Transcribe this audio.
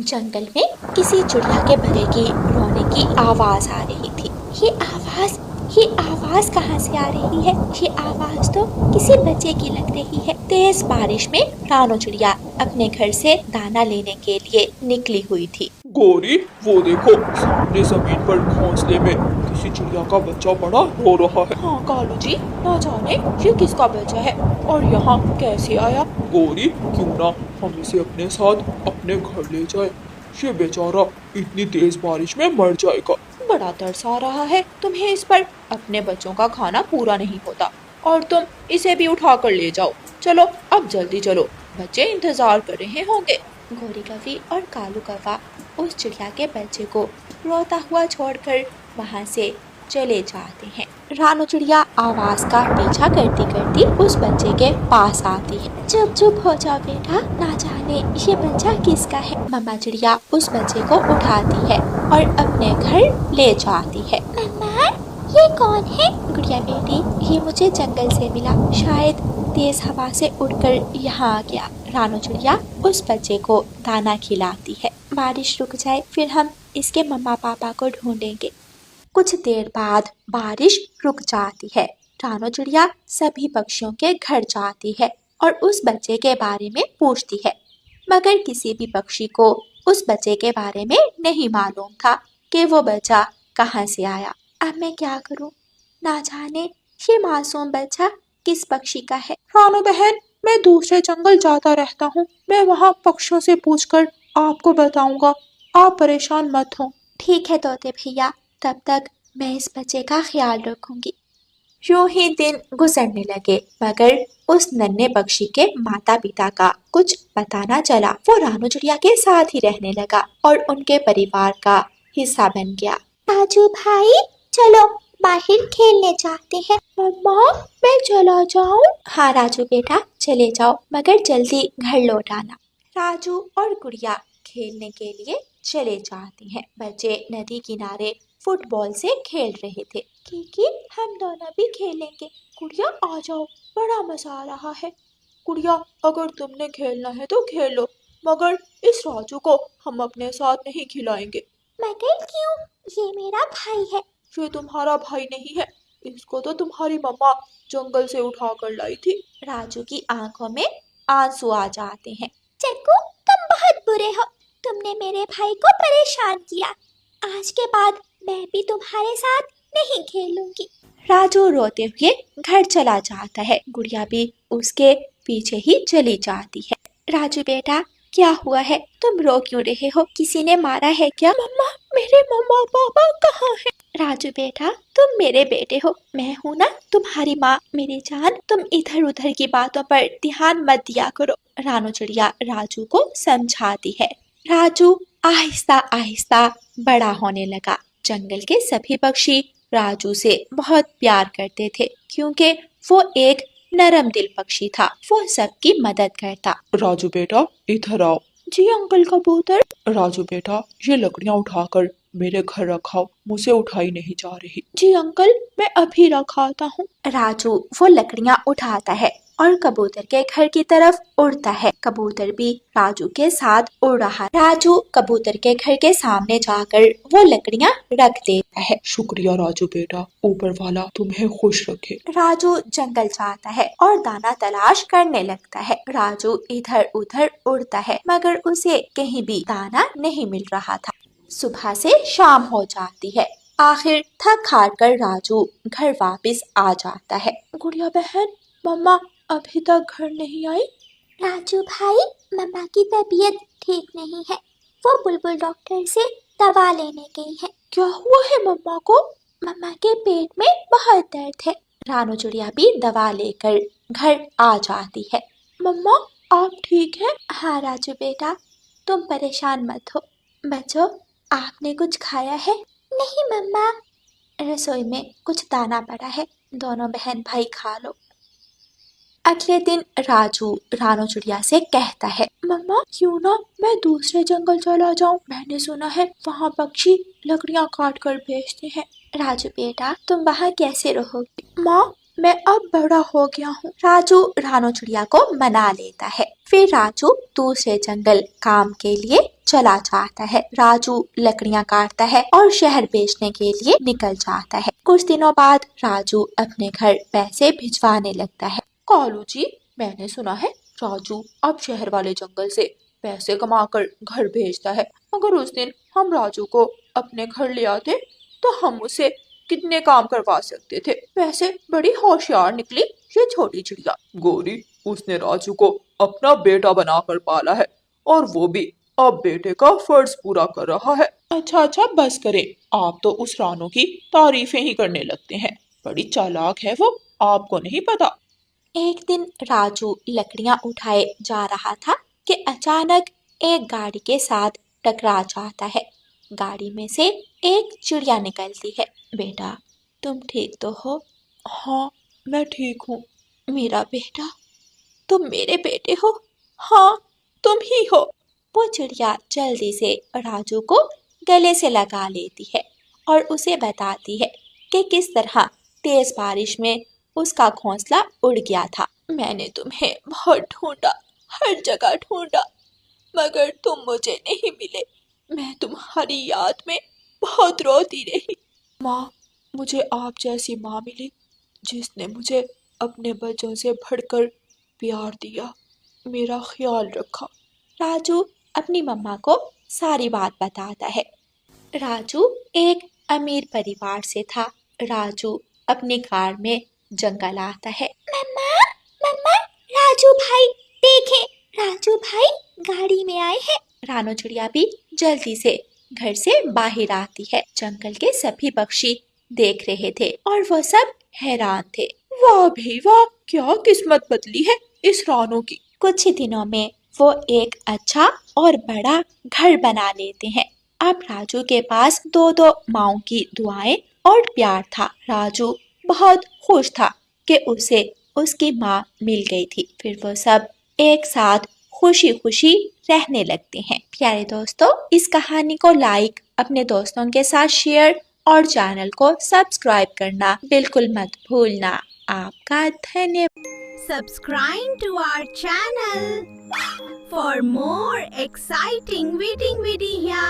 जंगल में किसी चिड़िया के बच्चे की रोने की आवाज आ रही थी। ये आवाज कहाँ से आ रही है? ये आवाज तो किसी बच्चे की लग रही है। तेज बारिश में रानो चिड़िया अपने घर से दाना लेने के लिए निकली हुई थी। गौरी, वो देखो सामने जमीन पर घोंसले में किसी चिड़िया का बच्चा बड़ा रो रहा है। हाँ कालू जी, ना जाने ये किसका बच्चा है और यहाँ कैसे आया। गौरी, क्यों ना हम इसे अपने साथ अपने घर ले जाए। ये बेचारा इतनी तेज बारिश में मर जाएगा। बड़ा तरस आ रहा है तुम्हें इस पर। अपने बच्चों का खाना पूरा नहीं होता और तुम इसे भी उठा कर ले जाओ। चलो अब जल्दी चलो, बच्चे इंतजार कर रहे होंगे। गोरी कौवी और कालू कौवा उस चिड़िया के बच्चे को रोता हुआ छोड़कर वहाँ से चले जाते हैं। रानो चिड़िया आवाज का पीछा करती करती उस बच्चे के पास आती है। चुप चुप हो जाओ बेटा, ना जाने ये बच्चा किसका है। मम्मा चिड़िया उस बच्चे को उठाती है और अपने घर ले जाती है। मम्मा, ये कौन है? गुड़िया बेटी, ये मुझे जंगल से मिला, शायद तेज हवा से उड़कर यहाँ आ गया। रानो चिड़िया उस बच्चे को दाना खिलाती है। बारिश रुक जाए फिर हम इसके मम्मा पापा को ढूंढेंगे। कुछ देर बाद बारिश रुक जाती है। रानो चिड़िया सभी पक्षियों के घर जाती है और उस बच्चे के बारे में पूछती है, मगर किसी भी पक्षी को उस बच्चे के बारे में नहीं मालूम था कि वो बच्चा कहाँ से आया। अब मैं क्या करूं? ना जाने ये मासूम बच्चा किस पक्षी का है। रानो बहन, मैं दूसरे जंगल जाता रहता हूँ, मैं वहाँ पक्षियों से पूछकर आपको बताऊंगा, आप परेशान मत हो। ठीक है तोते भैया, तब तक मैं इस बच्चे का ख्याल रखूंगी। यूं ही दिन गुजरने लगे, मगर उस नन्हे पक्षी के माता पिता का कुछ पता न चला। वो रानो चिड़िया के साथ ही रहने लगा और उनके परिवार का हिस्सा बन गया। राजू भाई, चलो बाहर खेलने जाते हैं। मम्मा, मैं चला जाऊं? हाँ राजू बेटा, चले जाओ, मगर जल्दी घर लौट आना। राजू और गुड़िया खेलने के लिए चले जाते हैं। बच्चे नदी किनारे फुटबॉल से खेल रहे थे। क्योंकि हम दोनों भी खेलेंगे। गुड़िया आ जाओ, बड़ा मजा आ रहा है। गुड़िया, अगर तुमने खेलना है तो खेलो, मगर इस राजू को हम अपने साथ नहीं खिलाएंगे। मगर क्यों? ये मेरा भाई है। ये तुम्हारा भाई नहीं है, इसको तो तुम्हारी मम्मा जंगल से उठा कर लाई थी। राजू की आंखों में आंसू आ जाते हैं। चक्कू, तुम बहुत बुरे हो, तुमने मेरे भाई को परेशान किया। आज के बाद मैं भी तुम्हारे साथ नहीं खेलूंगी। राजू रोते हुए घर चला जाता है। गुड़िया भी उसके पीछे ही चली जाती है। राजू बेटा, क्या हुआ है? तुम रो क्यों रहे हो? किसी ने मारा है क्या? मम्मा, मेरे मम्मा पापा कहाँ हैं? राजू बेटा, तुम मेरे बेटे हो, मैं हूँ ना तुम्हारी माँ। मेरी जान, तुम इधर उधर की बातों पर ध्यान मत दिया करो। रानो चिड़िया राजू को समझाती है। राजू आहिस्ता आहिस्ता बड़ा होने लगा। जंगल के सभी पक्षी राजू से बहुत प्यार करते थे, क्योंकि वो एक नरम दिल पक्षी था। वो सबकी मदद करता। राजू बेटा, इधर आओ। जी अंकल कबूतर। राजू बेटा, ये लकड़ियाँ उठाकर मेरे घर रखाओ, मुझे उठाई नहीं जा रही। जी अंकल, मैं अभी रखाता हूँ। राजू वो लकड़ियाँ उठाता है और कबूतर के घर की तरफ उड़ता है। कबूतर भी राजू के साथ उड़ रहा है। राजू कबूतर के घर के सामने जाकर वो लकड़ियाँ रख देता है। शुक्रिया राजू बेटा, ऊपर वाला तुम्हें खुश रखे। राजू जंगल जाता है और दाना तलाश करने लगता है। राजू इधर उधर उड़ता है, मगर उसे कहीं भी दाना नहीं मिल रहा था। सुबह से शाम हो जाती है। आखिर थक हार कर राजू घर वापस आ जाता है। गुड़िया बहन, मम्मा अभी तक घर नहीं आई? राजू भाई, मम्मा की तबीयत ठीक नहीं है, वो बुलबुल डॉक्टर से दवा लेने गई है। क्या हुआ है मम्मा को? मम्मा के पेट में बहुत दर्द है। रानो चिड़िया भी दवा लेकर घर आ जाती है। मम्मा, आप ठीक हैं? हाँ राजू बेटा, तुम परेशान मत हो। बच्चों, आपने कुछ खाया है? नहीं मम्मा, रसोई में कुछ दाना पड़ा है, दोनों बहन भाई खा लो। अगले दिन राजू रानो चिड़िया से कहता है, मम्मा क्यों ना मैं दूसरे जंगल चला जाऊं? मैंने सुना है वहाँ पक्षी लकड़ियाँ काट कर बेचते हैं। राजू बेटा, तुम वहाँ कैसे रहोगे? माँ, मैं अब बड़ा हो गया हूँ। राजू रानो चिड़िया को मना लेता है। फिर राजू दूसरे जंगल काम के लिए चला जाता है। राजू लकड़ियां काटता है और शहर बेचने के लिए निकल जाता है। कुछ दिनों बाद राजू अपने घर पैसे भिजवाने लगता है। कालू जी, मैंने सुना है राजू अब शहर वाले जंगल से पैसे कमाकर घर भेजता है। अगर उस दिन हम राजू को अपने घर ले आते तो हम उसे कितने काम करवा सकते थे। वैसे बड़ी होशियार निकली ये छोटी चिड़िया। गौरी, उसने राजू को अपना बेटा बनाकर पाला है और वो भी अब बेटे का फर्ज पूरा कर रहा है। अच्छा अच्छा, बस करें। आप तो उस रानू की तारीफें ही करने लगते हैं। बड़ी चालाक है वो, आपको नहीं पता। एक दिन राजू लकड़ियां उठाए जा रहा था कि अचानक एक गाड़ी के साथ टकरा जाता है। गाड़ी में से एक चिड़िया निकलती है। बेटा, तुम ठीक तो हो? हाँ, मैं ठीक हूँ। मेरा बेटा, तुम मेरे बेटे हो? हाँ, तुम ही हो। वो चिड़िया जल्दी से राजू को गले से लगा लेती है और उसे बताती है कि किस तरह तेज बारिश में उसका घोंसला उड़ गया था। मैंने तुम्हें बहुत ढूंढा, हर जगह ढूंढा, मगर तुम मुझे नहीं मिले। मैं तुम्हारी याद में बहुत रोती रही। माँ, मुझे आप जैसी माँ मिली जिसने मुझे अपने बच्चों से बढ़कर प्यार दिया, मेरा ख्याल रखा। राजू अपनी मम्मा को सारी बात बताता है। राजू एक अमीर परिवार से था। राजू अपनी कार में जंगल आता है। मम्मा, मम्मा, राजू भाई देखे, राजू भाई गाड़ी में आए हैं। रानो चिड़िया भी जल्दी से घर से बाहर आती है। जंगल के सभी पक्षी देख रहे थे और वो सब हैरान थे। वाह भाई वाह, क्या किस्मत बदली है इस रानू की। कुछ ही दिनों में वो एक अच्छा और बड़ा घर बना लेते हैं। अब राजू के पास दो दो माओं की दुआएं और प्यार था। राजू बहुत खुश था कि उसे उसकी माँ मिल गई थी। फिर वो सब एक साथ खुशी खुशी रहने लगते हैं। प्यारे दोस्तों, इस कहानी को लाइक, अपने दोस्तों के साथ शेयर और चैनल को सब्सक्राइब करना बिल्कुल मत भूलना। आपका धन्यवाद। Subscribe to our channel for more exciting reading video.